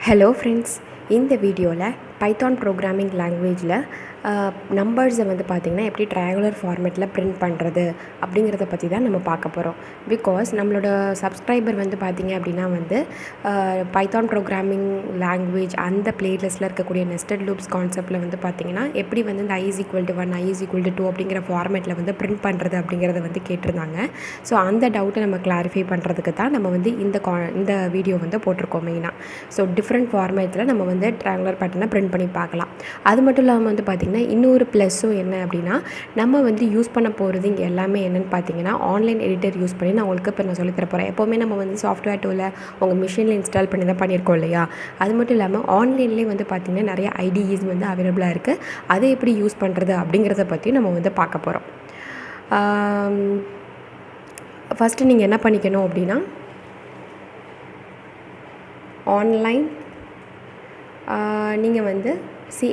Hello friends, இந்த வீடியோவில் Python programming லாங்குவேஜில் நம்பர்ஸை வந்து பார்த்திங்கன்னா எப்படி ட்ரையாங்குலர் ஃபார்மேட்டில் பிரிண்ட் பண்ணுறது அப்படிங்கிறத பற்றி தான் நம்ம பார்க்க போகிறோம். பிகாஸ் நம்மளோட சப்ஸ்கிரைபர் வந்து பார்த்திங்க அப்படின்னா வந்து பைத்தான் ப்ரோக்ராமிங் லாங்குவேஜ் அந்த பிளேலிஸ்ட்டில் இருக்கக்கூடிய நெஸ்டட் லூப்ஸ் கான்செப்ட்டில் வந்து பார்த்திங்கன்னா எப்படி வந்து இந்த i=1 i=2 அப்படிங்கிற ஃபார்மேட்டில் வந்து பிரிண்ட் பண்ணுறது அப்படிங்கிறத வந்து கேட்டிருந்தாங்க. ஸோ அந்த டவுட்டை நம்ம கிளாரிஃபை பண்ணுறதுக்கு தான் நம்ம வந்து இந்த வீடியோ வந்து போட்டிருக்கோம் மெயினாக. ஸோ டிஃப்ரெண்ட் ஃபார்மேட்டில் நம்ம வந்து ட்ரையாங்குலர் பேட்டர்னை பிரிண்ட் பண்ணி பார்க்கலாம். அது மட்டும் இல்லாமல் வந்து பார்த்திங்கன்னா இன்னொரு ப்ளஸ்ஸும் என்ன அப்படின்னா, நம்ம வந்து யூஸ் பண்ண போகிறது இங்கே எல்லாமே என்னென்னு பார்த்தீங்கன்னா ஆன்லைன் எடிட்டர் யூஸ் பண்ணி நான் உங்களுக்கு இப்போ சொல்லி தர போகிறேன். எப்போவுமே நம்ம வந்து சாஃப்ட்வேர் டூலை உங்கள் மிஷினில் இன்ஸ்டால் பண்ணி தான் பண்ணியிருக்கோம் இல்லையா. அது மட்டும் இல்லாமல் ஆன்லைன்லேயே வந்து பார்த்திங்கன்னா நிறைய ஐடிஇஸ் வந்து அவைலபிளாக இருக்குது. அதை எப்படி யூஸ் பண்ணுறது அப்படிங்கிறத பற்றி நம்ம வந்து பார்க்க போகிறோம். ஃபஸ்ட்டு நீங்கள் என்ன பண்ணிக்கணும் அப்படின்னா, ஆன்லைன் நீங்கள் வந்து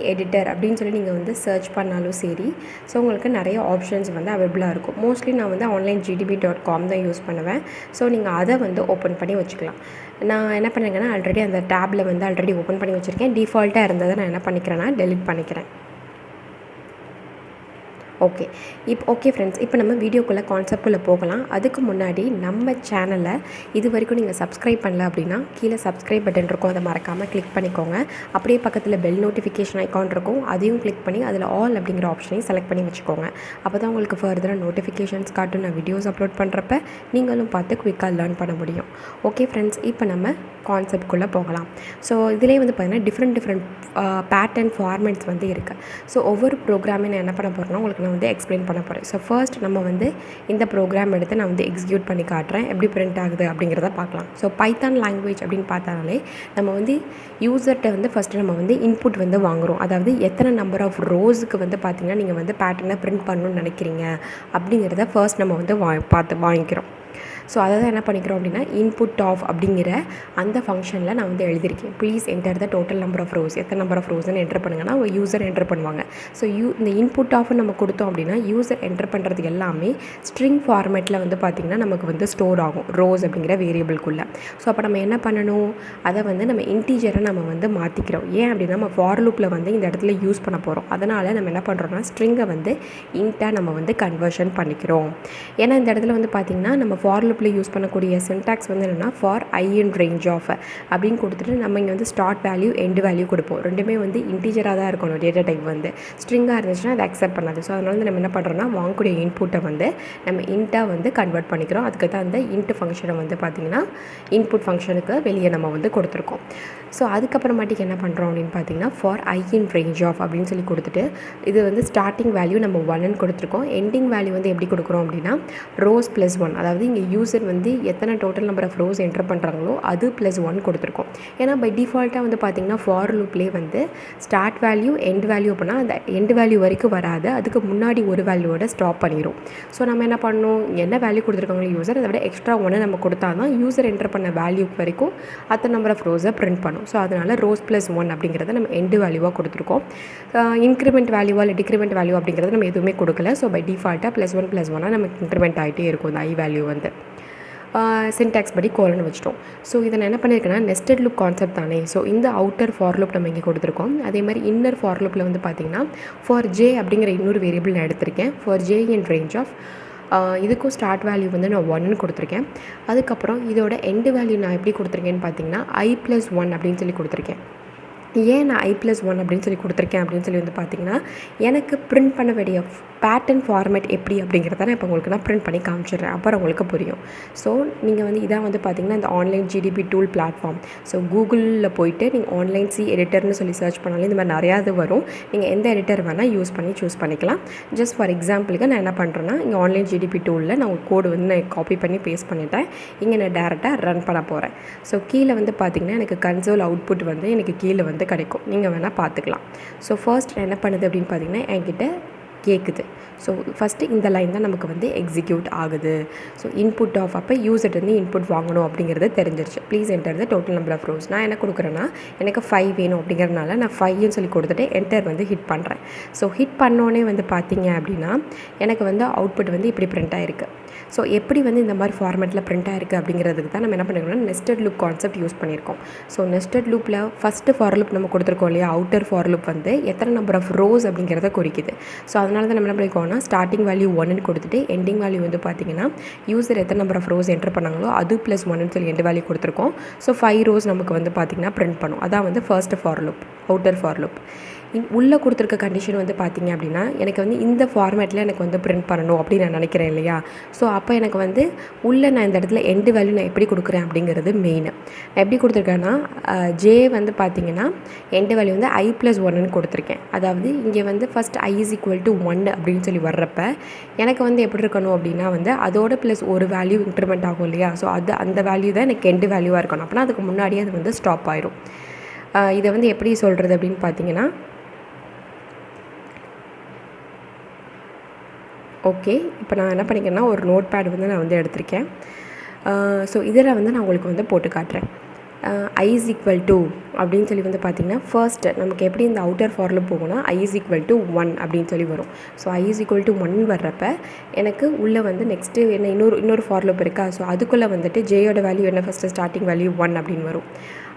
எடிட்டர் அப்படின்னு சொல்லி நீங்கள் வந்து சர்ச் பண்ணாலும் சரி, ஸோ உங்களுக்கு நிறைய ஆப்ஷன்ஸ் வந்து அவைலபிளாக இருக்கும். மோஸ்ட்லி நான் வந்து onlinegdb.com தான் யூஸ் பண்ணுவேன். ஸோ நீங்கள் அதை வந்து ஓப்பன் பண்ணி வச்சுக்கலாம். நான் என்ன பண்ணுறேங்கன்னா, ஆல்ரெடி அந்த டேப்பில் வந்து ஆல்ரெடி ஓப்பன் பண்ணி வச்சுருக்கேன். டிஃபால்ட்டாக இருந்ததை நான் என்ன பண்ணிக்கிறேன்னா டெலிட் பண்ணிக்கிறேன். ஓகே ஃப்ரெண்ட்ஸ், இப்போ நம்ம வீடியோக்குள்ளே கான்செப்ட்குள்ளே போகலாம். அதுக்கு முன்னாடி நம்ம சேனலை இது வரைக்கும் நீங்கள் சப்ஸ்கிரைப் பண்ணல அப்படின்னா கீழே சப்ஸ்கிரைப் பட்டன் இருக்கும், அதை மறக்காமல் கிளிக் பண்ணிக்கோங்க. அப்படியே பக்கத்தில் பெல் நோட்டிஃபிகேஷன் ஐக்கான் இருக்கும், அதையும் கிளிக் பண்ணி அதில் ஆல் அப்படிங்கிற ஆப்ஷனையும் செலக்ட் பண்ணி வச்சுக்கோங்க. அப்போ தான் உங்களுக்கு ஃபர்தராக நோட்டிஃபிகேஷன்ஸ் காட்டும். நான் வீடியோஸ் அப்லோட் பண்ணுறப்ப நீங்களும் பார்த்து குயிக்காக லேர்ன் பண்ண முடியும். ஓகே ஃப்ரெண்ட்ஸ், இப்போ நம்ம கான்செப்ட்குள்ளே போகலாம். ஸோ இதிலே வந்து பார்த்திங்கன்னா டிஃப்ரெண்ட் பேட்டர்ன் ஃபார்மேட்ஸ் வந்து இருக்குது. ஸோ ஒவ்வொரு ப்ரோக்ராமே நான் என்ன பண்ண போகிறேன்னா உங்களுக்கு நான் வந்து எக்ஸ்பிளைன் பண்ண போகிறேன். ஸோ ஃபர்ஸ்ட் நம்ம வந்து இந்த ப்ரோக்ராம் எடுத்து நான் வந்து எக்ஸிக்யூட் பண்ணி காட்டுறேன், எப்படி பிரிண்ட் ஆகுது அப்படிங்கிறத பார்க்கலாம். ஸோ பைத்தான் லாங்குவேஜ் அப்படின்னு பார்த்தாலே நம்ம வந்து யூசர்கிட்ட வந்து ஃபஸ்ட்டு நம்ம வந்து இன்புட் வந்து வாங்குகிறோம். அதாவது எத்தனை நம்பர் ஆஃப் ரோஸுக்கு வந்து பார்த்திங்கன்னா நீங்கள் வந்து பேட்டர்னை பிரிண்ட் பண்ணணும்னு நினைக்கிறீங்க அப்படிங்கிறத ஃபர்ஸ்ட் நம்ம வந்து வாங்கிக்கிறோம். ஸோ அதை தான் என்ன பண்ணிக்கிறோம் அப்படின்னா, இன்புட் ஆஃப் அப்படிங்கிற அந்த ஃபங்க்ஷனில் நான் வந்து எழுதியிருக்கேன். Please enter the total number of rows. எத்தனை நம்பர் ஆஃப் ரோஸ்ன்னு என்டர் பண்ணுங்கன்னா அவங்க யூசர் என்டர் பண்ணுவாங்க. ஸோ இந்த இன்புட் ஆஃப் நம்ம கொடுத்தோம் அப்படின்னா யூசர் என்டர் பண்ணுறது எல்லாமே ஸ்ட்ரிங் ஃபார்மேட்டில் வந்து பார்த்திங்கன்னா நமக்கு வந்து ஸ்டோர் ஆகும் ரோஸ் அப்படிங்கிற வேரியபிள்குள்ளே. ஸோ அப்போ நம்ம என்ன பண்ணணும், அதை வந்து நம்ம இன்டீஜரை நம்ம வந்து மாற்றிக்கிறோம். ஏன் அப்படின்னா நம்ம ஃபார் லூப்பில் வந்து இந்த இடத்துல யூஸ் பண்ண போகிறோம். அதனால் நம்ம என்ன பண்ணுறோம்னா ஸ்ட்ரிங்கை வந்து இன்ட்டாக நம்ம வந்து கன்வர்ஷன் பண்ணிக்கிறோம். ஏன்னா இந்த இடத்துல வந்து பார்த்திங்கன்னா நம்ம ஃபார் லூப்பில் யூஸ் பண்ணக்கூடிய சின்டாக்ஸ் வந்து என்னென்னா for I in range of அப்படின்னு கொடுத்துட்டு நம்ம இங்கே வந்து ஸ்டார்ட் வேல்யூ எண்டு வேல்யூ கொடுப்போம். ரெண்டுமே வந்து இன்டீஜராக தான் இருக்கணும். டேட்டா டைப் வந்து ஸ்ட்ரிங்காக இருந்துச்சுன்னா அதை அக்செப்ட் பண்ணாது. ஸோ அதனால நம்ம என்ன பண்ணுறோம்னா வாங்கக்கூடிய இன்புட்டை வந்து நம்ம இன்ட்டாக வந்து கன்வெர்ட் பண்ணிக்கிறோம். அதுக்கு தான் அந்த இன்ட் ஃபங்க்ஷனை வந்து பார்த்திங்கன்னா இன்புட் ஃபங்க்ஷனுக்கு வெளியே நம்ம வந்து கொடுத்துருக்கோம். ஸோ அதுக்கப்புறமாட்டிக்கு என்ன பண்ணுறோம் அப்படின்னு பார்த்தீங்கன்னா for I in range of அப்படின்னு சொல்லி கொடுத்துட்டு இது வந்து ஸ்டார்டிங் வேல்யூ நம்ம 1ன்னு கொடுத்துருக்கோம். எண்டிங் வேல்யூ வந்து எப்படி கொடுக்குறோம் அப்படின்னா ரோஸ் +1. அதாவது இங்கே யூசர் வந்து எத்தனை total number of rows enter பண்ணுறாங்களோ அது +1 கொடுத்துருக்கோம். ஏன்னா பை டிஃபால்ட்டாக வந்து பார்த்திங்கன்னா ஃபார் லூப்லேயே வந்து ஸ்டார்ட் வேல்யூ எண்ட் வேல்யூ அப்படின்னா அந்த எண்ட் வேல்யூ வரைக்கும் வராது, அதுக்கு முன்னாடி ஒரு வேல்யூவோட ஸ்டாப் பண்ணிடும். ஸோ நம்ம என்ன பண்ணணும், என்ன வேல்யூ கொடுத்துருக்காங்களோ யூசர் அதை விட எக்ஸ்ட்ரா 1 நம்ம கொடுத்தா தான் யூசர் என்டர் பண்ண வேல்யூக்கு வரைக்கும் அத்தனை நம்பர் ஆஃப் ரோஸை பிரிண்ட் பண்ணும். ஸோ அதனால் ரோஸ் +1 அப்படிங்கிறத நம்ம எண்டு வேல்யூவாக கொடுத்துருக்கோம். இன்க்ரிமெண்ட் வேல்யூவா இல்லை டிக்ரிமெண்ட் வேல்யூ அப்படிங்கிறத நம்ம எதுவுமே கொடுக்கல. ஸோ பை டிஃபால்ட்டாக +1 நமக்கு இன்க்ரிமெண்ட் ஆகிட்டே இருக்கும் இந்த ஐ வேல்யூ வந்து. சின்டாக்ஸ் படி கோலன் வச்சிட்டோம். ஸோ இதை நான் என்ன பண்ணியிருக்கேன்னா நெஸ்டட் லூப் கான்செப்ட் தானே. ஸோ இந்த அவுட்டர் ஃபார் லூப் நம்ம இங்கே கொடுத்துருக்கோம். அதே மாதிரி இன்னர் ஃபார் லூப்பில் வந்து பார்த்திங்கன்னா ஃபார் ஜே அப்படிங்கிற இன்னொரு வேரியபிள் நான் எடுத்திருக்கேன். For J in range of இதுக்கும் ஸ்டார்ட் வேல்யூ வந்து நான் 1ன்னு கொடுத்துருக்கேன். அதுக்கப்புறம் இதோட எண்டு வேல்யூ நான் எப்படி கொடுத்துருக்கேன்னு பார்த்தீங்கன்னா i+1 அப்படின்னு சொல்லி கொடுத்துருக்கேன். ஏன் நான் i+1 அப்படின்னு சொல்லி கொடுத்துருக்கேன் அப்படின்னு சொல்லி வந்து பார்த்திங்கன்னா எனக்கு பிரிண்ட் பண்ண வேண்டிய பேட்டர்ன் ஃபார்மேட் எப்படி அப்படிங்கிறத நான் இப்போ உங்களுக்கு நான் பிரிண்ட் பண்ணி காமிச்சிடுறேன். அப்புறம் உங்களுக்கு புரியும். ஸோ நீங்கள் வந்து இதான் வந்து பார்த்திங்கன்னா இந்த online GDP tool platform. So கூகுளில் போயிட்டு நீங்கள் ஆன்லைன் எடிட்டர்னு சொல்லி சர்ச் பண்ணாலும் இந்த மாதிரி நிறையா இது வரும். நீங்கள் எந்த எடிட்டர் வேணால் சூஸ் பண்ணிக்கலாம். ஜஸ்ட் ஃபார் எக்ஸாம்பிளுக்கு நான் என்ன பண்ணுறேன்னா இங்கே ஆன்லைன் ஜிடிபி டூலில் நான் ஒரு கோடு வந்து நான் காப்பி பண்ணி பேஸ்ட் பண்ணிட்டேன். இங்கே நான் டேரெக்டாக ரன் பண்ண போகிறேன். ஸோ கீழே வந்து பார்த்திங்கன்னா எனக்கு கன்சோல் அவுட்புட் வந்து எனக்கு கீழே வந்து கிடைக்கும். நீங்கள் வேணால் பார்த்துக்கலாம். ஸோ ஃபர்ஸ்ட் என்ன பண்ணுது அப்படின்னு பார்த்தீங்கன்னா என்கிட்ட கேட்குது. ஸோ ஃபஸ்ட்டு இந்த லைன் தான் நமக்கு வந்து எக்ஸிக்யூட் ஆகுது. ஸோ இன்புட் ஆஃப் அப்போ யூசர்ட்டு இன்புட் வாங்கணும் அப்படிங்கிறது தெரிஞ்சிருச்சு. Please enter the total number of rows. நான் என்ன கொடுக்குறேன்னா எனக்கு 5 வேணும் அப்படிங்கிறதுனால நான் 5ன்னு சொல்லி கொடுத்துட்டு என்டர் வந்து ஹிட் பண்ணுறேன். ஸோ ஹிட் பண்ணோன்னே வந்து பார்த்திங்க அப்படின்னா எனக்கு வந்து அவுட்புட் வந்து இப்படி பிரிண்ட் ஆகிருக்கு. ஸோ எப்படி வந்து இந்த மாதிரி ஃபார்மேட்டில் பிரிண்ட் ஆயிருக்கு அப்படிங்கிறதுக்கு தான் நம்ம என்ன பண்ணிருக்கோம்னா நெஸ்டட் லூப் கான்செப்ட் யூஸ் பண்ணியிருக்கோம். ஸோ நெஸ்டட் லூப்பில் ஃபஸ்ட்டு ஃபார் லூப் நம்ம கொடுத்துருக்கோம் இல்லையா, அவுட்டர் ஃபார் லூப் வந்து எத்தனை நம்பர் ஆஃப் ரோஸ் அப்படிங்கிறத குறிக்குது. ஸோ அதனால தான் நம்ம என்ன பண்ணியிருக்கோம்னா ஸ்டார்டிங் வேல்யூ 1ன்னு கொடுத்துட்டு எண்டிங் வேல்யூ வந்து பார்த்திங்கன்னா யூசர் எத்தனை நம்பர் ஆஃப் ரோஸ் என்டர் பண்ணாங்களோ அது ப்ளஸ் 1ன்னு சொல்லி எண்ட் வேல்யூ கொடுத்துருக்கோம். ஸோ 5 ரோஸ் நமக்கு வந்து பார்த்திங்கன்னா பிரிண்ட் பண்ணும். அதான் வந்து first for loop, outer for loop. உள்ளே கொடுத்துருக்க கண்டிஷன் வந்து பார்த்திங்க அப்படின்னா எனக்கு வந்து இந்த ஃபார்மேட்டில் எனக்கு வந்து பிரிண்ட் பண்ணணும் அப்படின்னு நான் நினைக்கிறேன் இல்லையா. ஸோ அப்போ எனக்கு வந்து உள்ளே நான் இந்த இடத்துல எண்டு வேல்யூ நான் எப்படி கொடுக்குறேன் அப்படிங்கிறது மெயின். நான் எப்படி கொடுத்துருக்கேன்னா ஜே வந்து பார்த்திங்கன்னா எண்டு வேல்யூ வந்து i+1ன்னு கொடுத்துருக்கேன். அதாவது இங்கே வந்து ஃபஸ்ட் i = 1 அப்படின்னு சொல்லி வர்றப்ப எனக்கு வந்து எப்படி இருக்கணும் அப்படின்னா வந்து அதோட ப்ளஸ் ஒரு வேல்யூ இன்க்ரிமெண்ட் ஆகும் இல்லையா. ஸோ அந்த வேல்யூ தான் எனக்கு எண்டு வேல்யூவாக இருக்கணும். அப்படின்னா அதுக்கு முன்னாடியே அது வந்து ஸ்டாப் ஆயிடும். இதை வந்து எப்படி சொல்கிறது அப்படின்னு பார்த்தீங்கன்னா, ஓகே இப்போ நான் என்ன பண்ணிக்கிறேன்னா ஒரு நோட் பேட் வந்து நான் வந்து எடுத்திருக்கேன். ஸோ இதில் வந்து நான் உங்களுக்கு வந்து போட்டு காட்டுறேன். i = அப்படின்னு சொல்லி வந்து பார்த்திங்கன்னா ஃபர்ஸ்ட்டு நமக்கு எப்படி இந்த அவுட்டர் ஃபாரில் போகணும்னா i = 1 அப்படின்னு சொல்லி வரும். ஸோ i = 1 வர்றப்ப எனக்கு உள்ளே வந்து நெக்ஸ்ட்டு என்ன இன்னொரு ஃபார்லூப் இருக்கா. ஸோ அதுக்குள்ளே வந்துட்டு ஜேயோட வேல்யூ என்ன ஃபஸ்ட்டு ஸ்டார்டிங் வேல்யூ 1 அப்படின்னு வரும்.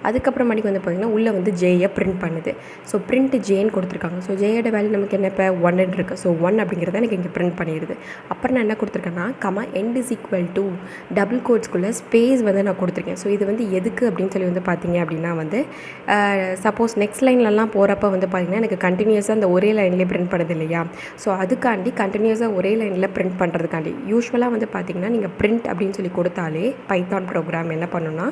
அதுக்கப்புறமாட்டிக்கு வந்து பார்த்திங்கன்னா உள்ளே வந்து ஜேயை பிரிண்ட் பண்ணுது. ஸோ பிரிண்ட் ஜேன்னு கொடுத்துருக்காங்க. ஸோ ஜேயோட வேல்யூ நமக்கு என்ன இப்போ 1 இருக்குது. ஸோ 1 அப்படிங்கிறத எனக்கு இங்கே பிரிண்ட் பண்ணிடுது. அப்புறம் நான் என்ன கொடுத்துருக்கேன்னா end = டபுள் கோட்ஸ்குள்ளே ஸ்பேஸ் வந்து நான் கொடுத்துருக்கேன். ஸோ இது வந்து எதுக்கு அப்படின்னு சொல்லி வந்து பார்த்திங்க அப்படின்னா வந்து சப்போஸ் நெக்ஸ்ட் லைன்லலாம் போகிறப்ப வந்து பார்த்திங்கன்னா எனக்கு கண்டினியூஸாக அந்த ஒரே லைன்லேயே பிரிண்ட் பண்ணுது இல்லையா. ஸோ அதுக்காண்டி கண்டினியூஸாக ஒரே லைனில் பிரிண்ட் பண்ணுறதுக்காண்டி யூஸ்வலாக வந்து பார்த்திங்கன்னா நீங்கள் பிரிண்ட் அப்படின்னு சொல்லி கொடுத்தாலே பைத்தான் ப்ரோக்ராம் என்ன பண்ணுன்னா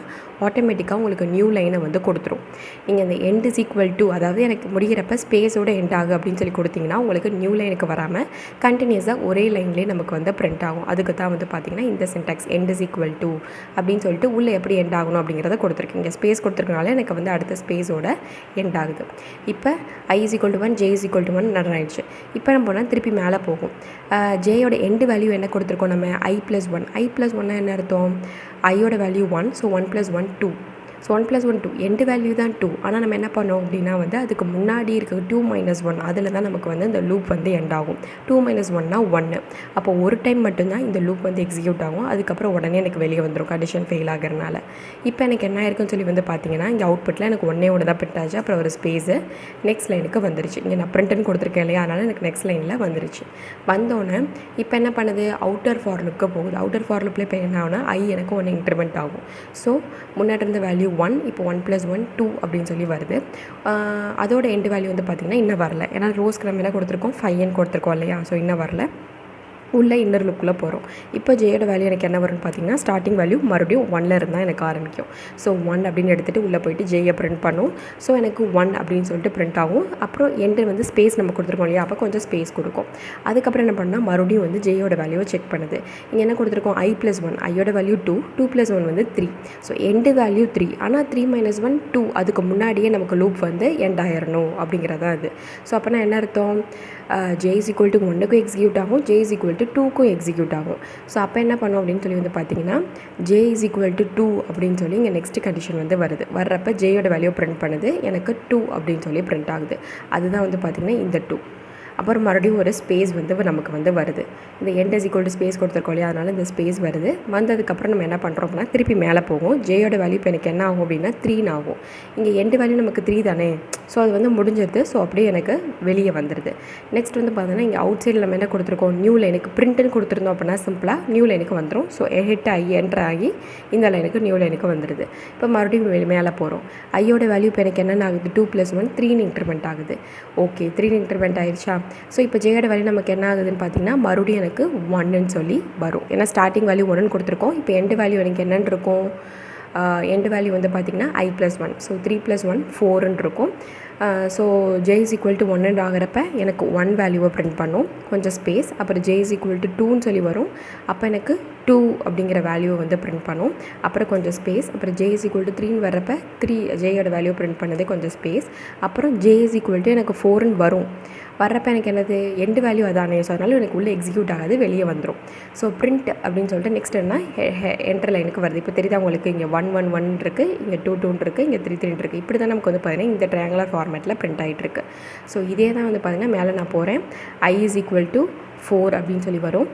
ஆட்டோமேட்டிக்காக உங்களுக்கு நியூ லைனை வந்து கொடுத்துரும். நீங்கள் அந்த end = அதாவது எனக்கு முடிகிறப்ப ஸ்பேஸோட எண்ட் ஆகும் அப்படின்னு சொல்லி கொடுத்தீங்கன்னா உங்களுக்கு நியூ லைனுக்கு வராமல் கண்டினியூஸாக ஒரே லைன்லேயே நமக்கு வந்து பிரிண்ட் ஆகும். அதுக்கு தான் வந்து பார்த்திங்கன்னா இந்த சின்டாக்ஸ் end = அப்படின்னு சொல்லிட்டு உள்ளே எப்படி எண்ட் ஆகணும் அப்படிங்கிறத கொடுத்துருக்கேன். இங்கே ஸ்பேஸ் கொடுத்துருக்கனால எனக்கு வந்து அடுத்த ஸ்பேஸோட எண்ட் ஆகுது. இப்போ i = 1 j = 1 நடந்துடுச்சு. இப்போ நம்ம போனால் திருப்பி மேலே போகும். ஜேயோட எண்டு வேல்யூ என்ன கொடுத்துருக்கோம் நம்ம i+1. i+1 என்ன அர்த்தம், ஐயோட வேல்யூ 1. ஸோ 1 + 1 2. ஸோ 1 + 1 2 எண்டு வேல்யூ தான் 2. ஆனால் நம்ம என்ன பண்ணோம் அப்படின்னா வந்து அதுக்கு முன்னாடி இருக்க 2 - 1 அதில் தான் நமக்கு வந்து இந்த லூப் வந்து எண்ட் ஆகும். 2 - 1னா 1. அப்போ ஒரு டைம் மட்டும்தான் இந்த லூப் வந்து எக்ஸிக்யூட் ஆகும். அதுக்கப்புறம் உடனே எனக்கு வெளியே வந்துடும் கண்டிஷன் ஃபெயில் ஆகிறனால. இப்போ எனக்கு என்ன இருக்குன்னு சொல்லி வந்து பார்த்தீங்கன்னா இங்கே அவுட்புட்டில் எனக்கு 1 தான் பிரிண்ட் ஆச்சு. அப்புறம் ஒரு ஸ்பேஸு நெக்ஸ்ட் லைனுக்கு வந்துருச்சு. இங்கே நான் பிரிண்ட்னு கொடுத்துருக்கேன் இல்லையா, அதனால் எனக்கு நெக்ஸ்ட் லைனில் வந்துருச்சு. வந்தோடனே இப்போ என்ன பண்ணுது, அவுட்டர் ஃபார் லூப்க்கு போகுது. அவுட்டர் ஃபார் லூப்பில் இப்போ என்ன ஆகுனா எனக்கு 1 இன்க்ரிமெண்ட் ஆகும். ஸோ முன்னாடி இருந்த வேல்யூ 1, இப்போ 1 + 1 2 அப்படின்னு சொல்லி வருது. அதோட எண்டு வேல்யூ வந்து பார்த்திங்கன்னா இன்னும் வரல. ஏன்னா ரோஸ்க்கு நம்ம என்ன கொடுத்துருக்கோம் 5ன்னு கொடுத்துருக்கோம் இல்லையா. ஸோ இன்னும் வரல. உள்ள இன்னர் லுக்கில் போகிறோம். இப்போ ஜேயோட வேல்யூ எனக்கு என்ன வரும்னு பார்த்தீங்கன்னா ஸ்டார்டிங் வேல்யூ மறுபடியும் 1ல் இருந்தால் எனக்கு ஆரம்பிக்கும். ஸோ 1 அப்படின்னு எடுத்துகிட்டு உள்ளே போயிட்டு ஜேயை பிரிண்ட் பண்ணும். ஸோ எனக்கு 1 அப்படின்னு சொல்லிட்டு பிரிண்ட் ஆகும். அப்புறம் எண்டு வந்து ஸ்பேஸ் நம்ம கொடுத்துருக்கோம் இல்லையா, அப்போ கொஞ்சம் ஸ்பேஸ் கொடுக்கும். அதுக்கப்புறம் என்ன பண்ணால் மறுபடியும் வந்து ஜேயோட வேல்யூவை செக் பண்ணுது. இங்கே என்ன கொடுத்துருக்கோம் i+1, ஐயோட வேல்யூ 2, 2 + 1 வந்து 3. So end value 3. ஆனால் 3 - 1 2 அதுக்கு முன்னாடியே நமக்கு லூப் வந்து எண்ட் ஆயிடணும் அப்படிங்கிறதா அது. ஸோ அப்போனா என்ன அர்த்தம், j = 1க்கும் எக்ஸிக்யூட் ஆகும், j = 2க்கும் எக்ஸிக்யூட் ஆகும். ஸோ அப்போ என்ன பண்ணோம் அப்படின்னு சொல்லி வந்து பார்த்தீங்கன்னா j = 2 அப்படின்னு சொல்லி இங்கே நெக்ஸ்ட் கண்டிஷன் வந்து வருது. வர்றப்போ ஜேயோட வேல்யூ பிரிண்ட் பண்ணுது, எனக்கு 2 அப்படின்னு சொல்லி பிரிண்ட் ஆகுது. அதுதான் வந்து பார்த்திங்கன்னா இந்த 2. அப்புறம் மறுபடியும் ஒரு ஸ்பேஸ் வந்து நமக்கு வந்து வருது. இந்த end = ஸ்பேஸ் கொடுத்துருக்கோம் இல்லையா, அதனால் இந்த ஸ்பேஸ் வருது. வந்ததுக்கப்புறம் நம்ம என்ன பண்ணுறோம் அப்படின்னா திருப்பி மேலே போகும். ஜேயோட வேல்யூ இப்போ எனக்கு என்ன ஆகும் அப்படின்னா 3ன்னு ஆகும். இங்கே எண்டு வேல்யூ நமக்கு 3 தானே. ஸோ அது வந்து முடிஞ்சிருது. ஸோ அப்படியே எனக்கு வெளியே வந்துடுது. நெக்ஸ்ட் வந்து பார்த்தீங்கன்னா இங்கே அவுட் சைடில் நம்ம என்ன கொடுத்துருக்கோம், நியூ லைனுக்கு பிரிண்ட்டுன்னு கொடுத்துருந்தோம் அப்படின்னா சிம்பிளாக நியூ லைனுக்கு வந்துடும். ஸோ ஹிட் ஆகி என்ட்ரு ஆகி இந்த லைனுக்கு நியூ லைனுக்கு வந்துடுது. இப்போ மறுபடியும் மேலே போகிறோம். ஐயோட வேல்யூ இப்போ எனக்கு என்னென்ன ஆகுது, 2 + 1 3ன்னு இன்க்ரிமெண்ட் ஆகுது. ஓகே 3ன்னு இன்க்ரிமெண்ட் ஆயிடுச்சா. ஸோ இப்போ ஜேயோட வேல்யூ நமக்கு என்ன ஆகுதுன்னு பார்த்தீங்கன்னா மறுபடியும் எனக்கு 1ன்னு சொல்லி வரும். ஏன்னா ஸ்டார்டிங் வேல்யூ 1ன்னு கொடுத்துருக்கோம். இப்போ எண்டு வேல்யூ எனக்கு என்னென்னு இருக்கும், எண்டு வேல்யூ வந்து பார்த்திங்கன்னா i+1. ஸோ 3 + 1 4ன்னு இருக்கும். ஸோ j = 1 ஆகிறப்ப எனக்கு 1 வேல்யூவை பிரிண்ட் பண்ணும், கொஞ்சம் ஸ்பேஸ். அப்புறம் j = 2ன்னு சொல்லி வரும். அப்போ எனக்கு 2 அப்படிங்கிற வேல்யூவை வந்து பிரிண்ட் பண்ணும். அப்புறம் கொஞ்சம் ஸ்பேஸ். அப்புறம் j = 3ன்னு வர்றப்ப 3 ஜேயோட வேல்யூ பிரிண்ட் பண்ணதே கொஞ்சம் ஸ்பேஸ். அப்புறம் j = எனக்கு 4ன்னு வரும். வர்றப்போ எனக்கு என்னது எண்டு வேல்யூ அதானே. ஸோ அதனால எனக்கு உள்ளே எக்ஸிக்யூட் ஆகாது, வெளியே வந்துடும். ஸோ பிரிண்ட் அப்படின்னு சொல்லிட்டு நெக்ஸ்ட் என்ன என்டர் லைனுக்கு வருது. இப்போ தெரியுதா உங்களுக்கு, இங்கே 1 1 1 இருக்குது, இங்கே 2 2 இருக்குது, இங்கே 3 3 இருக்குது. இப்படி தான் நமக்கு வந்து பார்த்திங்கன்னா இந்த ட்ரையாங்குலர் ஃபார்மேட்டில் பிரிண்ட் ஆகிட்டுருக்கு. ஸோ இதே தான் வந்து பார்த்திங்கன்னா மேலே நான் போகிறேன். i = 4 அப்படின்னு சொல்லி வரும்.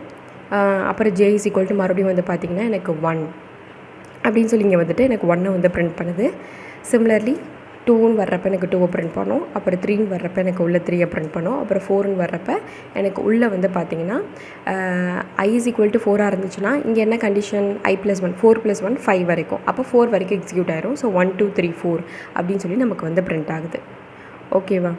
அப்புறம் ஜே இஸ் ஈக்குவல் டு மறுபடியும் வந்து பார்த்திங்கன்னா எனக்கு 1 அப்படின்னு சொல்லி இங்கே வந்துட்டு எனக்கு 1 வந்து பிரிண்ட் பண்ணுது. சிமிலர்லி 2ன்னு வர்றப்போ எனக்கு 2 பிரிண்ட் பண்ணோம். அப்புறம் 3ன்னு வர்றப்போ எனக்கு உள்ள 3 பிரிண்ட் பண்ணோம். அப்புறம் 4ன்னு வர்றப்போ எனக்கு உள்ளே வந்து பார்த்திங்கன்னா I இஸ் ஈக்குவல் டு 4 இருந்துச்சுன்னா இங்கே என்ன கண்டிஷன் I+1 4+1 5 வரைக்கும். அப்போ 4 வரைக்கும் எக்ஸிக்யூட் ஆயிரும். ஸோ 1 2 3 4 அப்படின்னு சொல்லி நமக்கு வந்து பிரிண்ட் ஆகுது. ஓகேவா?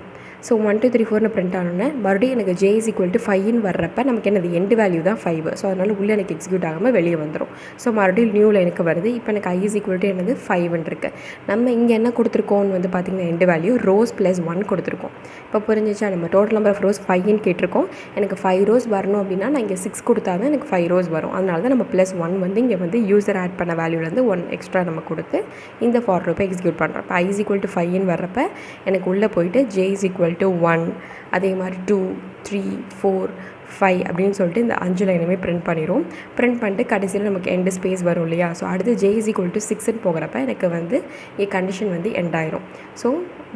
ஸோ 1 2 3 4ன்னு பிரிண்ட் ஆனோன்னே மறுபடியும் எனக்கு ஜே இஸ் ஈக்குவல் டு 5ன்னு வர்றப்போ நமக்கு என்னது எண்டு வேல்யூ தான் 5. ஸோ அதனால் உள்ளே எனக்கு எக்ஸிக்யூட் ஆகாமல் வெளியே வந்துடும். ஸோ மறுபடியும் நியூ லைனுக்கு வருது. இப்போ எனக்கு I இஸ் ஈக்குவல் டு என்னது 5ன்னு இருக்குது. நம்ம இங்கே என்ன கொடுத்துருக்கோம்னு வந்து பார்த்திங்கன்னா எண்டு வேல்யூ ரோஸ் +1 கொடுத்துருக்கோம். இப்போ புரிஞ்சிச்சா? நம்ம டோட்டல் நம்பர் ஆஃப் ரோஸ் 5ன்னு கேட்டிருக்கோம். எனக்கு 5 ரோஸ் வரணும் அப்படின்னா நான் இங்கே 6 கொடுத்தா தான் எனக்கு 5 ரோஸ் வரும். அதனால தான் நம்ம +1 வந்து இங்கே வந்து யூசர் ஆட் பண்ண வேல்யூலேருந்து 1 எக்ஸ்ட்ரா நம்ம கொடுத்து இந்த ஃபார் லூப்பை எக்ஸிக்யூட் பண்ணுறோம். இப்போ I இஸ் ஈக்குவல் டு 5ன்னு வர்றப்போ எனக்கு உள்ளே போயிட்டு ஜே இஸ் ஈக்குவல் டு 1 அதே மாதிரி 2 3 4 5 அப்படின்னு சொல்லிட்டு இந்த 5 லைனுமே பிரிண்ட் பண்ணிடும். பிரிண்ட் பண்ணிட்டு கடைசியில் நமக்கு எண்டு ஸ்பேஸ் வரும் இல்லையா? ஸோ அடுத்து ஜே இஸ் ஈக்குவல் டு 6ன்னு போகிறப்ப எனக்கு வந்து கண்டிஷன் வந்து எண்ட் ஆயிரும். ஸோ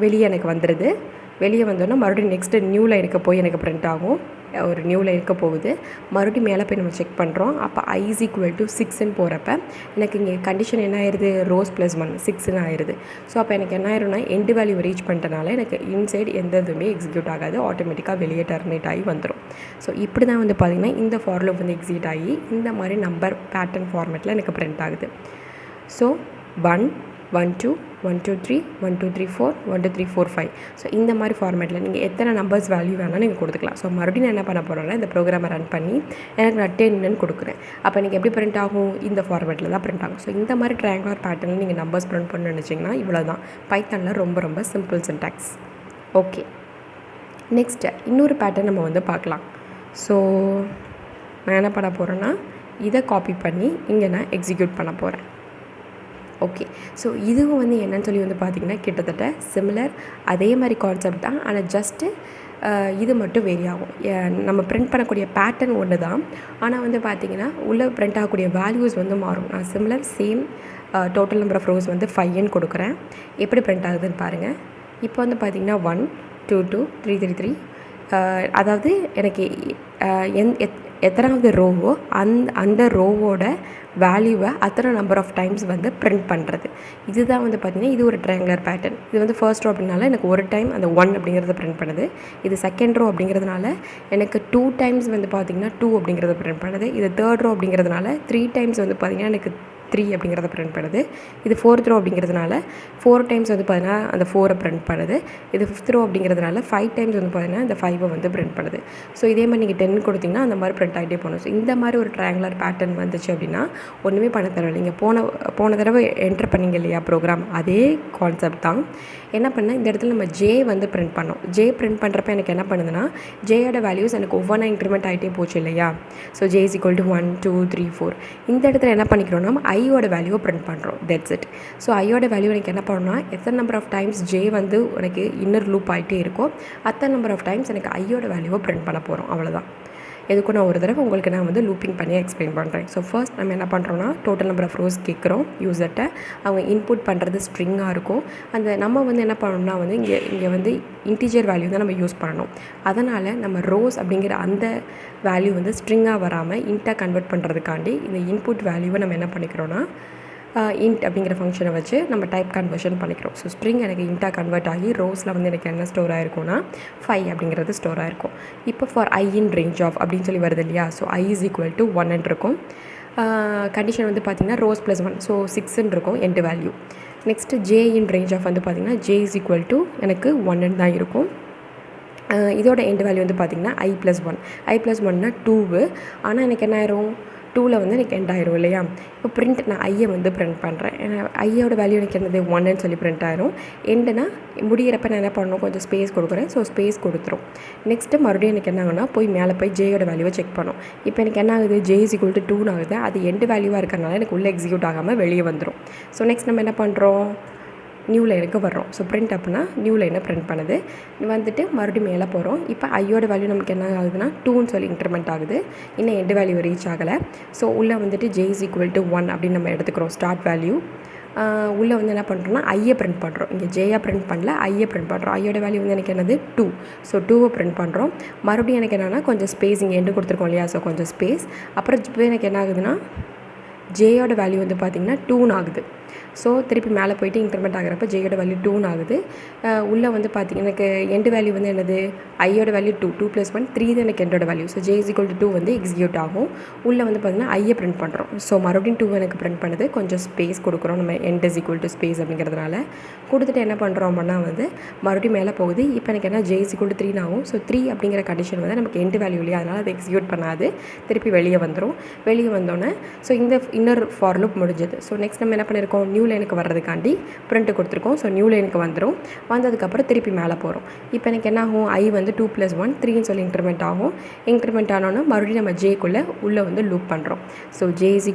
வெளியே எனக்கு வந்துடுது. வெளியே வந்தோன்னா மறுபடியும் நெக்ஸ்ட்டு நியூ லைனுக்கு போய் எனக்கு பிரிண்ட் ஆகும். ஒரு நியூ லைனுக்கு போகுது. மறுபடியும் மேலே போய் நம்ம செக் பண்ணுறோம். அப்போ I இஸ் ஈக்குவல் டு 6ன்னு போகிறப்ப எனக்கு இங்கே கண்டிஷன் என்ன ஆயிடுது? ரோஸ் +1 6ன்னு ஆயிடுது. ஸோ அப்போ எனக்கு என்ன ஆயிரும்னா எண்டு வேல்யூ ரீச் பண்ணிட்டனால எனக்கு இன்சைடு எந்த இதுவுமே எக்ஸிக்யூட் ஆகாது. ஆட்டோமேட்டிக்காக வெளியே டர்மினேட் ஆகி வந்துடும். ஸோ இப்படி தான் வந்து பார்த்திங்கன்னா இந்த ஃபார் லூப் வந்து எக்ஸிக்யூட் ஆகி இந்த மாதிரி நம்பர் பேட்டர்ன் ஃபார்மேட்டில் எனக்கு பிரிண்ட் ஆகுது. ஸோ 1 1 2 1 2 3 1 2 3 4 1 2 3 4 5. ஸோ இந்த மாதிரி ஃபார்மேட்டில் நீங்கள் எத்தனை நம்பர்ஸ் வேல்யூ வேணாலும் நீங்கள் கொடுத்துக்கலாம். ஸோ மறுபடியும் நான் என்ன பண்ண போகிறேன்னா இந்த ப்ரோக்ராமை ரன் பண்ணி எனக்கு நான் 10ன்னு கொடுக்குறேன். அப்போ எனக்கு எப்படி பிரிண்ட் ஆகும்? இந்த ஃபார்மேட்டில் தான் பிரிண்ட் ஆகும். ஸோ இந்த மாதிரி ட்ரையாங்குலர் பேட்டர்னில் நீங்கள் நம்பர்ஸ் பிரிண்ட் பண்ண நினச்சிங்கன்னா இவ்வளோ தான். பைத்தானில் ரொம்ப ரொம்ப சிம்பிள் சின்டாக்ஸ். ஓகே, நெக்ஸ்ட்டு இன்னொரு பேட்டர்ன் நம்ம வந்து பார்க்கலாம். ஸோ நான் என்ன பண்ண போகிறேன்னா இதை காப்பி பண்ணி இங்கே நான் எக்ஸிக்யூட் பண்ண போகிறேன். ஓகே, ஸோ இதுவும் வந்து என்னன்னு சொல்லி வந்து பார்த்திங்கன்னா கிட்டத்தட்ட சிமிலர் அதே மாதிரி கான்செப்ட் தான். ஆனால் ஜஸ்ட்டு இது மட்டும் வேரி ஆகும். நம்ம பிரிண்ட் பண்ணக்கூடிய பேட்டர்ன் ஒன்று தான். ஆனால் வந்து பார்த்திங்கன்னா உள்ளே பிரிண்ட் ஆகக்கூடிய வேல்யூஸ் வந்து மாறும். நான் similar same total number of rows வந்து 5ன்னு கொடுக்குறேன். எப்படி பிரிண்ட் ஆகுதுன்னு பாருங்கள். இப்போ வந்து பார்த்திங்கன்னா 1 2 2 3 3 3 அதாவது எனக்கு எத்தனாவது ரோவோ அந்த ரோவோட வேல்யூவை அத்தனை நம்பர் ஆஃப் டைம்ஸ் வந்து பிரிண்ட் பண்ணுறது. இதுதான் வந்து பார்த்திங்கன்னா இது ஒரு ட்ரையாங்குலர் பேட்டர்ன். இது வந்து ஃபர்ஸ்ட் ரோ அப்படின்னால எனக்கு ஒரு டைம் அந்த 1 அப்படிங்கிறத பிரிண்ட் பண்ணுது. இது செகண்ட் ரோ அப்படிங்கிறதுனால எனக்கு 2 டைம்ஸ் வந்து பார்த்திங்கன்னா 2 அப்படிங்கிறத பிரிண்ட் பண்ணுது. இது தேர்ட் ரோ அப்படிங்கிறதுனால 3 டைம்ஸ் வந்து பார்த்திங்கன்னா எனக்கு 3 அப்படிங்கிறத பிரிண்ட் பண்ணுது. இது 4th ரோ அப்படிங்கிறதுனால 4 டைம்ஸ் வந்து பார்த்திங்கன்னா அந்த 4 பிரிண்ட் பண்ணுது. இது 5th ரோ அப்படிங்கிறதுனால 5 டைம்ஸ் வந்து பார்த்திங்கன்னா இந்த 5 வந்து பிரிண்ட் பண்ணுது. ஸோ இதே மாதிரி நீங்கள் 10 கொடுத்திங்கன்னா அந்த மாதிரி பிரிண்ட் ஆகிட்டே போகணும். ஸோ இந்த மாதிரி ஒரு ட்ரையாங்குலர் பேட்டர்ன் வந்துச்சு அப்படின்னா ஒன்றுமே பண்ண தேவையில்லை. நீங்கள் போன தடவை என்டர் பண்ணிங்க இல்லையா ப்ரோக்ராம், அதே கான்செப்ட் தான். என்ன பண்ணால் இந்த இடத்துல நம்ம ஜே வந்து பிரிண்ட் பண்ணோம். ஜே பிரிண்ட் பண்ணுறப்ப எனக்கு என்ன பண்ணுதுன்னா ஜேயோட வேல்யூஸ் எனக்கு ஒவ்வொன்றா இன்க்ரிமெண்ட் ஆகிட்டே போச்சு இல்லையா? So J is equal to 1 2 3 4. இந்த இடத்துல என்ன பண்ணிக்கிறோம்னா ஐயோட வேல்யூவை பிரிண்ட் பண்ணுறோம். That's it. ஸோ ஐயோட வேல்யூ எனக்கு என்ன பண்ணணும்னா எத்தனை நம்பர் ஆஃப் டைம்ஸ் ஜே வந்து எனக்கு இன்னர் லூப் ஆகிட்டே இருக்கோ அத்தனை நம்பர் ஆஃப் டைம்ஸ் எனக்கு ஐயோட வேல்யூவை பிரிண்ட் பண்ண போகிறோம். அவ்வளோதான். எதுக்கும் நான் ஒரு தடவை உங்களுக்கு நான் வந்து லூப்பிங் பண்ணி எக்ஸ்பிளைன் பண்ணுறேன். ஸோ ஃபர்ஸ்ட் நம்ம என்ன பண்ணுறோம்னா டோட்டல் நம்பர் ஆஃப் ரோஸ் கேட்குறோம் யூசர்கிட்ட. அவங்க இன்புட் பண்ணுறது ஸ்ட்ரிங்காக இருக்கும். அந்த நம்ம வந்து என்ன பண்ணணும்னா வந்து இங்கே வந்து இன்டிஜர் வேல்யூ தான் நம்ம யூஸ் பண்ணணும். அதனால் நம்ம ரோஸ் அப்படிங்கிற அந்த வேல்யூ வந்து ஸ்ட்ரிங்காக வராமல் இன்ட்டாக கன்வெர்ட் பண்ணுறதுக்காண்டி இந்த இன்புட் வேல்யூவை நம்ம என்ன பண்ணிக்கிறோன்னா இன்ட் அப்படிங்கிற ஃபங்க்ஷனை வச்சு நம்ம டைப் கன்வர்ஷன் பண்ணிக்கிறோம். ஸோ ஸ்ட்ரிங் எனக்கு இன்ட்டாக கன்வெர்ட் ஆகி ரோஸில் வந்து எனக்கு என்ன ஸ்டோர் ஆகிருக்கும்னா 5 அப்படிங்கிறது ஸ்டோர் ஆகிருக்கும். இப்போ for I in range of அப்படின்னு சொல்லி வருது இல்லையா? So I is equal to 1 இருக்கும். கண்டிஷன் வந்து பார்த்திங்கன்னா ரோஸ் +1 ஸோ 6 இருக்கும் end value. Next J in range of வந்து பார்த்திங்கன்னா ஜே இஸ் ஈக்குவல் டு எனக்கு 1 தான் இருக்கும். இதோட எண்டு வேல்யூ வந்து பார்த்திங்கன்னா I+1 I+1னா 2. ஆனால் எனக்கு என்ன ஆயிரும் 2ல் வந்து எனக்கு எண்ட் ஆயிரும் இல்லையா? இப்போ பிரிண்ட் நான் ஐயை வந்து பிரிண்ட் பண்ணுறேன். ஏன்னா ஐயோட வேல்யூ எனக்கு என்னது 1ன்னு சொல்லி பிரிண்ட் ஆயிரும். எண்டுனா முடிகிறப்ப நான் என்ன பண்ணணும் கொஞ்சம் ஸ்பேஸ் கொடுக்குறேன். ஸோ ஸ்பேஸ் கொடுத்துரும். நெக்ஸ்ட்டு மறுபடியும் எனக்கு என்ன ஆகுனா போய் மேலே போய் ஜேயோட வேல்யூவை செக் பண்ணும். இப்போ எனக்கு என்ன ஆகுது ஜே இஸ் ஈக்குவல் டு 2 ஆகுது. அது எண்டு வேல்யூவாக இருக்கிறனால எனக்கு உள்ளே எக்ஸிக்யூட் ஆகாமல் வெளியே வந்துடும். ஸோ நெக்ஸ்ட் நம்ம என்ன பண்ணுறோம் நியூ லைனுக்கு வர்றோம். ஸோ பிரிண்ட் அப்படின்னா நியூ லைனை பிரிண்ட் பண்ணுது. வந்துட்டு மறுபடியும் மேலே போகிறோம். இப்போ ஐயோட வேல்யூ நமக்கு என்ன ஆகுதுன்னா 2ன்னு சொல்லி இன்க்ரிமெண்ட் ஆகுது. இன்னும் எண்டு வேல்யூ ரீச் ஆகலை. ஸோ உள்ளே வந்துட்டு ஜே இஸ் ஈக்குவல் டு 1 அப்படின்னு நம்ம எடுத்துக்கிறோம் ஸ்டார்ட் வேல்யூ. உள்ளே வந்து என்ன பண்ணுறோம்னா ஐயை பிரிண்ட் பண்ணுறோம். இங்கே ஜேயை பிரிண்ட் பண்ணல, ஐயை பிரிண்ட் பண்ணுறோம். ஐயோட வேல்யூ வந்து எனக்கு என்னது 2. ஸோ 2வை பிரிண்ட் பண்ணுறோம். மறுபடியும் எனக்கு என்னென்னா கொஞ்சம் ஸ்பேஸ் இங்கே எண்டு கொடுத்துருக்கோம் இல்லையா, ஸோ கொஞ்சம் ஸ்பேஸ். அப்புறம் இப்போ எனக்கு என்ன ஆகுதுன்னா ஜேயோட வேல்யூ வந்து பார்த்திங்கன்னா 2 ஆகுது. ஸோ திருப்பி மேலே போய்ட்டு இன்க்ரிமெண்ட் ஆகிறப்ப ஜேயோட வேல்யூ 2 ஆகுது. உள்ளே வந்து பார்த்திங்கன்னா எனக்கு எண்டு வேல்யூ வந்து என்னது ஐயோட வேல்யூ 2 + 1 3 தான் எனக்கு எண்டோட வேல்யூ. ஸோ ஜே = 2 வந்து எக்ஸிக்யூட் ஆகும். உள்ளே வந்து பார்த்திங்கன்னா ஐயை பிரிண்ட் பண்ணுறோம். ஸோ மறுபடியும் 2 எனக்கு பிரிண்ட் பண்ணுது. கொஞ்சம் ஸ்பேஸ் கொடுக்குறோம் நம்ம எண்ட் = ஸ்பேஸ் அப்படிங்கிறதுனால கொடுத்துட்டு என்ன பண்ணுறோம் அப்படின்னா வந்து மறுபடியும் மேலே போகுது. இப்போ எனக்கு என்ன ஜே = 3 ஆகும். ஸோ 3 அப்படிங்கிற கண்டிஷன் வந்து நமக்கு எண்டு வேல்யூ இல்லையா, அதனால் அதை எக்ஸிக்யூட் பண்ணாது. திருப்பி வெளியே வந்துடும். வெளியே வந்தோடனே ஸோ இந்த இன்னர் ஃபார் லூப் முடிஞ்சது. ஸோ நெக்ஸ்ட் நம்ம என்ன பண்ணியிருக்கோம், நியூ லைனுக்கு வர்றதுக்காண்டி பிரிண்ட் கொடுத்துருக்கோம். ஸோ நியூ லைனுக்கு வந்துடும். வந்ததுக்கப்புறம் திருப்பி மேலே போகிறோம். இப்போ எனக்கு என்ன ஆகும், ஐ வந்து 2 + 1 3ன்னு சொல்லி இன்க்ரிமெண்ட் ஆகும். இன்க்ரிமெண்ட் ஆனோன்னா மறுபடியும் நம்ம ஜேக்குள்ளே உள்ளே வந்து லூப் பண்ணுறோம். ஸோ ஜே =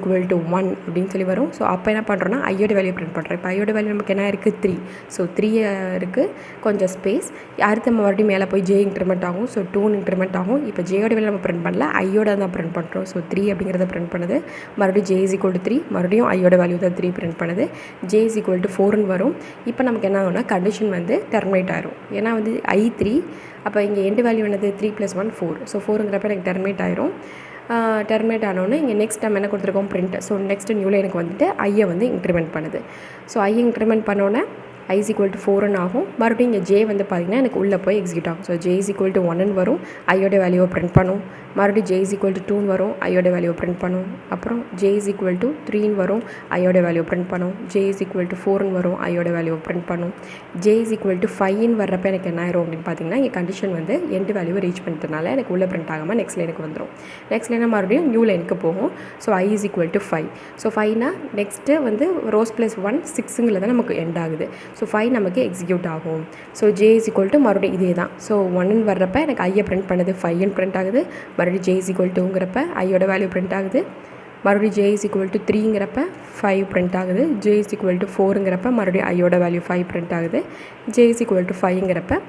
1 அப்படின்னு சொல்லி வரும். ஸோ அப்போ என்ன பண்ணுறோன்னா ஐயோட வேல்யூ பிரிண்ட் பண்ணுறோம். இப்போ ஐயோட வேல்யூ நமக்கு என்ன இருக்குது 3. ஸோ 3 இருக்குது, கொஞ்சம் ஸ்பேஸ். அடுத்து மறுபடியும் மேலே போய் ஜே இன்க்ரிமெண்ட் ஆகும். ஸோ 2 இன்க்ரிமெண்ட் ஆகும். இப்போ ஜேயோட வேல்யூ நம்ம பிரிண்ட் பண்ணல, ஐயோட தான் பிரிண்ட் பண்ணுறோம். ஸோ 3 அப்படிங்கிறத பிரிண்ட் பண்ணுது. மறுபடியும் ஜே = 3, மறுபடியும் ஐயோட வேல்யூ தான் 3 பிரிண்ட் பண்ணுது. ஜே = 4ன்னு வரும். இப்போ நமக்கு என்ன ஆகும்னா கண்டிஷன் வந்து டெர்மினேட் ஆயிரும். ஏன்னா வந்து ஐ 3, அப்போ இங்கே எண்டு வேல்யூ என்னது 3 + 1 4. ஸோ 4ங்கிறப்ப எனக்கு டெர்மினேட் ஆயிரும். டெர்மினேட் ஆனோன்னு இங்கே நெக்ஸ்ட் நம்ம என்ன கொடுத்துருக்கோம், பிரிண்ட். ஸோ நெக்ஸ்ட் நியூவில் எனக்கு வந்துட்டு ஐயை வந்து இன்க்ரிமெண்ட் பண்ணுது. ஸோ ஐயை இன்க்ரிமெண்ட் பண்ணோன்னே ஐ = 4ன்னு ஆகும். மறுபடியும் இங்கே ஜே வந்து பார்த்திங்கன்னா எனக்கு உள்ளே போய் எக்ஸிக்யூட் ஆகும். ஸோ ஜே = 1ன்னு வரும். ஐயோட வேல்யூவை பிரிண்ட் பண்ணும். மறுபடியும் ஜே = 2ன்னு வரும். ஐயோட வேல்யூவை பிரிண்ட் பண்ணும். அப்புறம் ஜே = 3ன்னு வரும். ஐயோட வேல்யூ பிரிண்ட் பண்ணும். ஜே = 4ன்னு வரும். ஐயோட வேல்யூவை பிரிண்ட் பண்ணும். ஜே = 5ன்னு வர்றப்ப எனக்கு என்ன ஆயிரும் அப்படின்னு பார்த்தீங்கன்னா இங்கே கண்டிஷன் வந்து எண்டு வேல்யூவை ரீச் பண்ணுறதுனால எனக்கு உள்ளே பிரிண்ட் ஆகாமல் நெக்ஸ்ட் லைனுக்கு வந்துடும். நெக்ஸ்ட் லைனாக மறுபடியும் நியூ லைனுக்கு போகும். So I = 5. ஸோ 5னா நெக்ஸ்ட்டு வந்து ரோஸ் + 1 6ங்கிறத நமக்கு எண்ட் ஆகுது. ஸோ 5 நமக்கு எக்ஸிக்யூட் ஆகும். ஸோ ஜே = மறுபடியும் இதே தான். ஸோ 1ன்னு வர்றப்ப எனக்கு ஐயை பிரிண்ட் பண்ணுது, 5ன்னு பிரிண்ட் ஆகுது. மறுபடியும் ஜே = 2ங்கிறப்ப ஐயோட வேல்யூ பிரிண்ட் ஆகுது. மறுபடியும் ஜே = 3ங்கிறப்ப 5 பிரிண்ட் ஆகுது. ஜே = 4ங்கிறப்ப மறுபடியும் ஐயோட வேல்யூ 5 பிரிண்ட் ஆகுது. ஜே = 5ங்கிறப்ப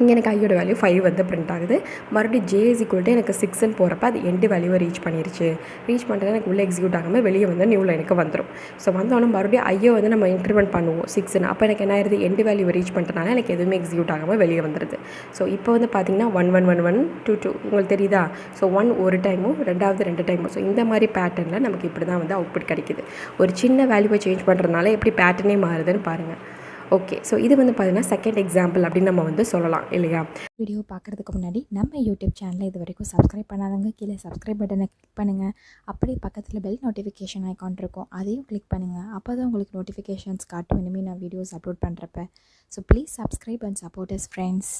இங்கே எனக்கு ஐயோட வேல்யூ 5 வந்து பிரிண்ட் ஆகுது. மறுபடியும் ஜே = எனக்கு 6ன்னு போகிறப்ப அது எண்டு வேல்யூவை ரீச் பண்ணிருச்சு. ரீச் பண்ணுறது எனக்கு உள்ளே எக்ஸிக்யூட் ஆகாமல் வெளியே வந்து நியூ லைனுக்கு வந்துடும். ஸோ வந்தோடனே மறுபடியும் ஐயோ வந்து நம்ம இன்க்ரிமெண்ட் பண்ணுவோம் 6ன்னு. அப்போ எனக்கு என்ன ஆயிருது, எண்டு வேல்யூவை ரீச் பண்ணுறதுனால எனக்கு எதுவுமே எக்ஸிக்யூட் ஆகாமல் வெளியே வந்துடுது. ஸோ இப்போ வந்து பார்த்திங்கன்னா 1 1 1 1 2 2 உங்களுக்கு தெரியுதா. ஸோ 1 ஒரு டைமும், ரெண்டாவது 2 டைமும். ஸோ இந்த மாதிரி பேட்டர்னில் நமக்கு இப்படி தான் வந்து அவுட்புட் கிடைக்குது. ஒரு சின்ன வேல்யூவை சேஞ்ச் பண்ணுறதுனால எப்படி பேட்டர்னே மாறுதுன்னு பாருங்கள். ஓகே, ஸோ இது வந்து பார்த்திங்கன்னா செகண்ட் எக்ஸாம்பிள் அப்படின்னு நம்ம வந்து சொல்லலாம் இல்லையா. வீடியோ பார்க்குறதுக்கு முன்னாடி நம்ம யூடியூப் சேனலை இது வரைக்கும் சப்ஸ்கிரைப் பண்ணாதவங்க கீழே சப்ஸ்கிரைப் பட்டனை கிளிக் பண்ணுங்கள். அப்படியே பக்கத்தில் பெல் நோட்டிஃபிகேஷன் ஐக்கான் இருக்கும், அதையும் கிளிக் பண்ணுங்கள். அப்போ தான் உங்களுக்கு நோட்டிஃபிகேஷன்ஸ் காட்டும் இனிமேல் நான் வீடியோஸ் அப்லோட் பண்ணுறப்ப. So please subscribe and support us friends.